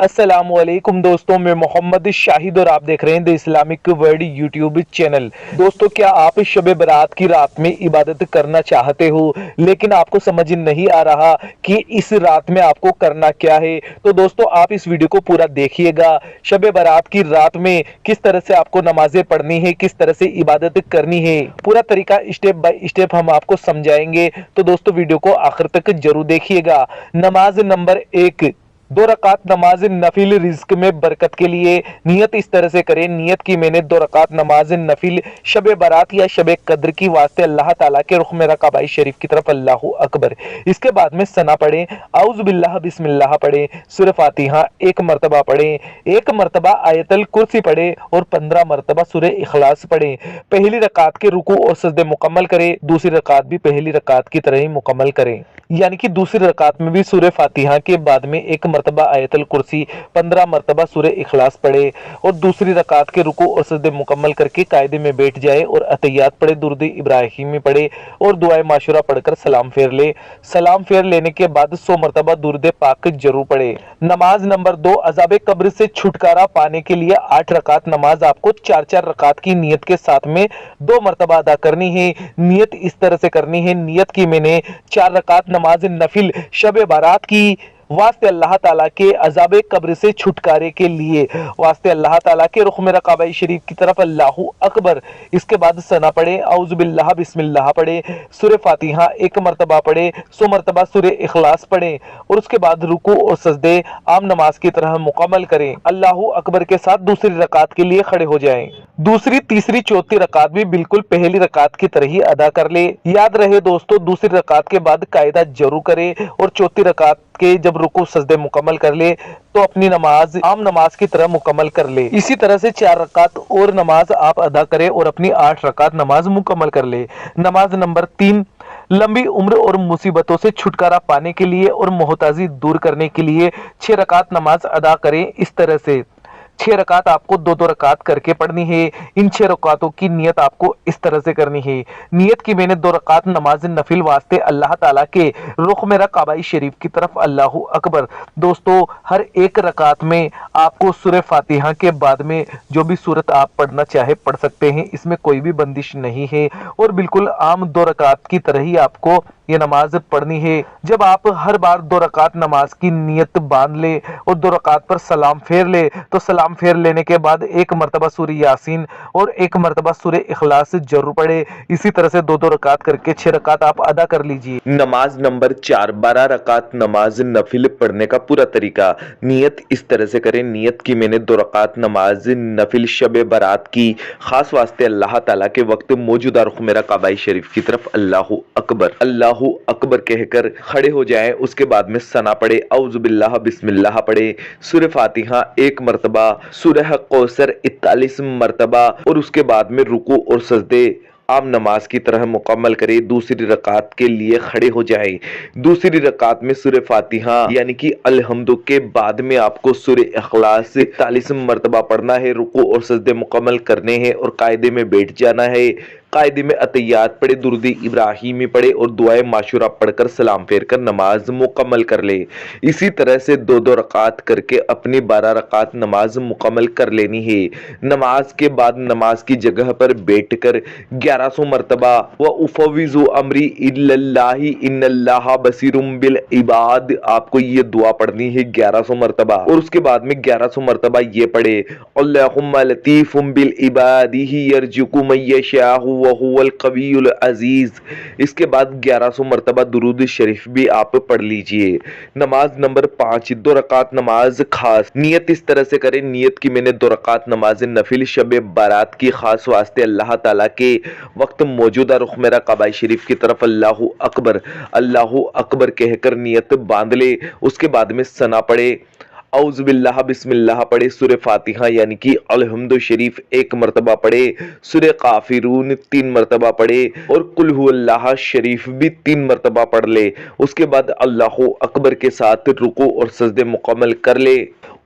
السلام علیکم دوستوں، میں محمد شاہد اور آپ دیکھ رہے ہیں the Islamic world YouTube channel. دوستوں، کیا آپ شب برات کی رات میں عبادت کرنا چاہتے ہو لیکن آپ کو سمجھ نہیں آ رہا کہ اس رات میں آپ کو کرنا کیا ہے؟ تو دوستوں، آپ اس ویڈیو کو پورا دیکھیے گا۔ شب برات کی رات میں کس طرح سے آپ کو نمازیں پڑھنی ہے، کس طرح سے عبادت کرنی ہے، پورا طریقہ اسٹیپ بائی اسٹیپ ہم آپ کو سمجھائیں گے۔ تو دوستوں، ویڈیو کو آخر تک ضرور دیکھیے گا۔ نماز نمبر 1، 2 رکعت نماز نفل رزق میں برکت کے لیے نیت اس طرح سے کریں۔ نیت کی میں نے 2 رکعت نماز نفل شب برات یا شب قدر کی واسطے اللہ تعالیٰ کے رخ میرا کعبہ شریف کی طرف، اللہ اکبر۔ اس کے بعد میں ثنا پڑھیں، اعوذ باللہ بسم اللہ پڑھیں، سورہ فاتحہ 1 مرتبہ پڑھیں، 1 مرتبہ آیت الکرسی پڑھیں اور 15 مرتبہ سورہ اخلاص پڑھیں۔ پہلی رکعت کے رکوع اور سجدے مکمل کریں، دوسری رکعت بھی پہلی رکعت کی طرح ہی مکمل کریں، یعنی کہ دوسری رکعت میں بھی سورہ فاتحہ کے بعد میں 1 مرتبہ آیت الکرسی، 15 مرتبہ سورہ اخلاص پڑھے اور دوسری رکعت کے رکوع اور سجدے مکمل کر کے قاعدے میں بیٹھ جائے اور اتحیات پڑھے، درود ابراہیمی پڑھے اور دعائے معاشورہ پڑھ کر سلام پھیر لے۔ سلام پھیر لینے کے بعد 100 مرتبہ درود پاک ضرور پڑھے۔ نماز نمبر 2، عذاب قبر سے چھٹکارا پانے کے لیے 8 رکعت نماز آپ کو 4 رکعت کی نیت کے ساتھ میں 2 مرتبہ ادا کرنی ہے۔ نیت اس طرح سے کرنی ہے، نیت کی میں نے 4 رکعت نماز نفل شب برات کی واسطے اللہ تعالیٰ کے عذاب قبر سے چھٹکارے کے لیے، واسطے اللہ تعالیٰ کے رخ میرا کعبہ شریف کی طرف، اللہ اکبر۔ اس کے بعد ثنا پڑھیں، اعوذ باللہ بسم اللہ پڑھیں، سورہ فاتحہ 1 مرتبہ پڑھیں، 100 مرتبہ سورہ اخلاص پڑھیں اور اس کے بعد رکوع اور سجدے عام نماز کی طرح مکمل کریں۔ اللہ اکبر کے ساتھ دوسری رکعت کے لیے کھڑے ہو جائیں۔ دوسری، تیسری، چوتھی رکعت بھی بالکل پہلی رکعت کی طرح ہی ادا کر لے۔ یاد رہے دوستو، دوسری رکعت کے بعد قاعدہ ضرور کرے اور چوتھی رکعت کے جب رکوع سجدے مکمل کر لے تو اپنی نماز عام نماز کی طرح مکمل کر لے۔ اسی طرح سے 4 رکعت اور نماز آپ ادا کرے اور اپنی 8 رکعت نماز مکمل کر لے۔ نماز نمبر 3، لمبی عمر اور مصیبتوں سے چھٹکارا پانے کے لیے اور محتاجی دور کرنے کے لیے 6 رکعت نماز ادا کریں۔ اس طرح سے 6 رکعت آپ کو 2 رکعت کر کے پڑھنی ہے۔ ان 6 رکعتوں کی نیت آپ کو اس طرح سے کرنی ہے۔ نیت کی میں نے 2 رکعت نماز نفل واسطے اللہ تعالیٰ کے رخ میرا کعبہ شریف کی طرف، اللہ اکبر۔ دوستو، ہر ایک رکعت میں آپ کو سورہ فاتحہ کے بعد میں جو بھی سورت آپ پڑھنا چاہے پڑھ سکتے ہیں، اس میں کوئی بھی بندش نہیں ہے اور بالکل عام 2 رکعت کی طرح ہی آپ کو یہ نماز پڑھنی ہے۔ جب آپ ہر بار 2 رکعت نماز کی نیت باندھ لے اور 2 رکعت پر سلام پھیر لے تو سلام پھیر لینے کے بعد 1 مرتبہ سورہ یاسین اور 1 مرتبہ سورہ اخلاص ضرور پڑھے۔ اسی طرح سے 2 رکعت کر کے 6 رکعت آپ ادا کر لیجئے۔ نماز نمبر 4، 12 رکعت نماز نفل پڑھنے کا پورا طریقہ۔ نیت اس طرح سے کریں، نیت کی میں نے 2 رکعت نماز نفل شب برات کی خاص واسطے اللہ تعالیٰ کے وقت موجودہ رخ میرا کعبہ شریف کی طرف، اللہ اکبر، اللہ اکبر کہہ کر کھڑے ہو جائیں۔ اس کے بعد میں ثنا پڑھے، اعوذ باللہ بسم اللہ پڑھے، سورہ فاتحہ 1 مرتبہ، سورہ کوثر 41 مرتبہ اور اس کے بعد میں رکوع اور سجدے عام نماز کی طرح مکمل کرے۔ دوسری رکعت کے لیے کھڑے ہو جائیں۔ دوسری رکعت میں سورہ فاتحہ یعنی کہ الحمد کے بعد میں آپ کو سورہ اخلاص 41 مرتبہ پڑھنا ہے، رکوع اور سجدے مکمل کرنے ہیں اور قاعدے میں بیٹھ جانا ہے۔ قاعدے میں اتحیات پڑھے، درود ابراہیمی پڑھے اور دعائے معاشورہ پڑھ کر سلام پھیر کر نماز مکمل کر لے۔ اسی طرح سے 2 رکعت کر کے اپنی 12 رکعت نماز مکمل کر لینی ہے۔ نماز کے بعد نماز کی جگہ پر بیٹھ کر 1100 مرتبہ وَأُفَوِّضُ أَمْرِي إِلَى اللَّهِ إِنَّ اللَّهَ بَصِيرٌ بِالْعِبَادِ، آپ کو یہ دعا پڑھنی ہے 1100 مرتبہ اور اس کے بعد میں 1100 مرتبہ یہ پڑھے، اللہم لطیف بالعبادہ یرزق من یشاء وهو القوی العزیز۔ اس کے بعد 1100 مرتبہ درود شریف بھی آپ پڑھ لیجئے۔ نماز نمبر 5، 2 رکعت نماز خاص۔ نیت اس طرح سے کریں، نیت کی میں نے 2 رکعت نماز نفل شب برات کی خاص واسطے اللہ تعالیٰ کے وقت موجودہ رخ میرا کعبہ شریف کی طرف، اللہ اکبر، اللہ اکبر کہہ کر نیت باندھ لے۔ اس کے بعد میں ثنا پڑھے، اعوذ باللہ بسم اللہ پڑھے، سورہ فاتحہ یعنی کہ الحمد شریف 1 مرتبہ پڑھے، سورہ کافرون 3 مرتبہ پڑھے اور قل هو اللہ شریف بھی 3 مرتبہ پڑھ لے۔ اس کے بعد اللہ اکبر کے ساتھ رکوع اور سجدے مکمل کر لے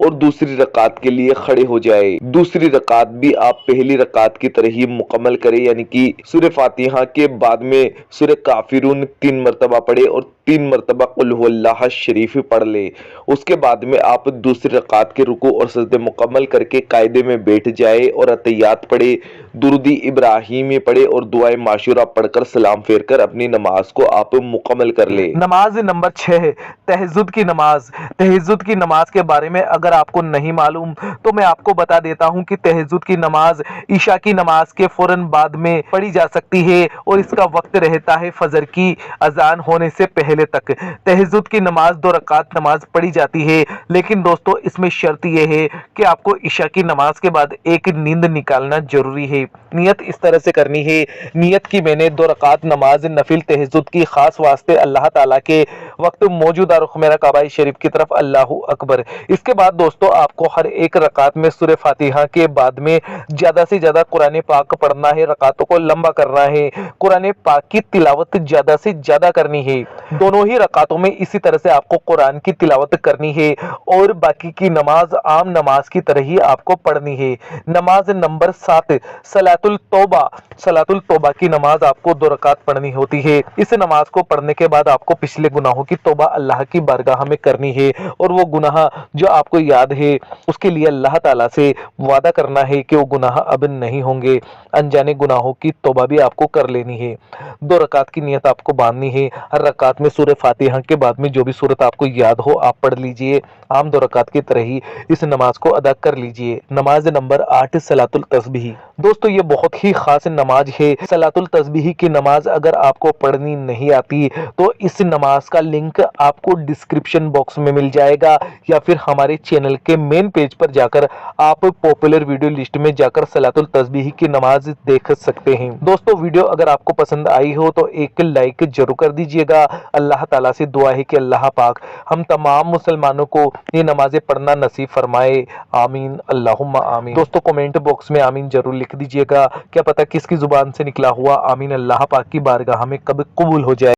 اور دوسری رکعت کے لیے کھڑے ہو جائے۔ دوسری رکعت بھی آپ پہلی رکعت کی طرح ہی مکمل کریں، یعنی کہ سورہ فاتحہ کے بعد میں سورہ کافرون 3 مرتبہ پڑھے اور 3 مرتبہ قل هو اللہ شریف پڑھ لے۔ اس کے بعد میں آپ دوسری رکعت کے رکوع اور سجدے مکمل کر کے قاعدے میں بیٹھ جائے اور اتحیات پڑھے، درود ابراہیمی پڑھے اور دعائے معشورہ پڑھ کر سلام پھیر کر اپنی نماز کو آپ مکمل کر لے۔ نماز نمبر 6، تہجد کی نماز۔ تہجد کی نماز کے بارے میں اگر آپ کو نہیں معلوم تو میں آپ کو بتا دیتا ہوں کہ تہجد کی نماز عشاء کی نماز کے فوراً بعد میں پڑھی جا سکتی ہے اور اس کا وقت رہتا ہے فجر کی اذان ہونے سے پہلے تک۔ تہجد کی نماز 2 رکعت نماز پڑھی جاتی ہے، لیکن دوستو اس میں شرط یہ ہے کہ آپ کو عشاء کی نماز کے بعد ایک نیند نکالنا ضروری ہے۔ نیت اس طرح سے کرنی ہے، نیت کی میں نے 2 رکعت نماز نفل تہجد کی خاص واسطے اللہ تعالیٰ کے وقت موجودہ رخ میرا کعبہ شریف کی طرف اللہ اکبر۔ اس کے بعد دوستو آپ کو ہر ایک رکعت میں سورہ فاتحہ کے بعد میں زیادہ سے زیادہ قرآن پاک پڑھنا ہے، رکعتوں کو لمبا کرنا ہے، قرآن پاک کی تلاوت زیادہ سے زیادہ کرنی ہے۔ دونوں ہی رکعتوں میں اسی طرح سے آپ کو قرآن کی تلاوت کرنی ہے اور باقی کی نماز عام نماز کی طرح ہی آپ کو پڑھنی ہے۔ نماز نمبر 7، صلاۃ التوبہ۔ صلاۃ التوبہ کی نماز آپ کو 2 رکعت پڑھنی ہوتی ہے۔ اس نماز کو پڑھنے کے بعد آپ کو پچھلے گناہوں کی توبہ اللہ کی بارگاہ میں کرنی ہے اور وہ گناہ جو آپ کو یاد ہے اس کے لیے اللہ تعالیٰ سے وعدہ کرنا ہے کہ وہ گناہ اب نہیں ہوں گے۔ انجانے گناہوں کی توبہ بھی آپ کو کر لینی ہے۔ 2 رکعت کی نیت آپ کو باندھنی ہے۔ ہر رکعت میں سورہ فاتحہ کے بعد میں جو بھی سورت آپ کو یاد ہو آپ پڑھ لیجئے، عام 2 رکعت کی طرح ہی اس نماز کو ادا کر لیجئے۔ نماز نمبر 8، صلاۃ التسبیح۔ دوستو یہ بہت ہی خاص نماز ہے۔ صلاۃ التسبیح کی نماز اگر آپ کو پڑھنی نہیں آتی تو اس نماز کا لنک آپ کو ڈسکرپشن باکس میں مل جائے گا یا پھر ہمارے چینل کے مین پیج پر جا کر آپ پاپولر ویڈیو لسٹ میں جا کر صلاۃ التسبیح کی نماز دیکھ سکتے ہیں۔ دوستو ویڈیو اگر آپ کو پسند آئی ہو تو ایک لائک ضرور کر دیجئے گا۔ اللہ تعالیٰ سے دعا ہے کہ اللہ پاک ہم تمام مسلمانوں کو یہ نمازیں پڑھنا نصیب فرمائے، آمین اللہم آمین۔ دوستو کمنٹ باکس میں آمین ضرور لکھ دیجئے گا، کیا پتہ کس کی زبان سے نکلا ہوا آمین اللہ پاک کی بارگاہ میں کب قبول ہو جائے۔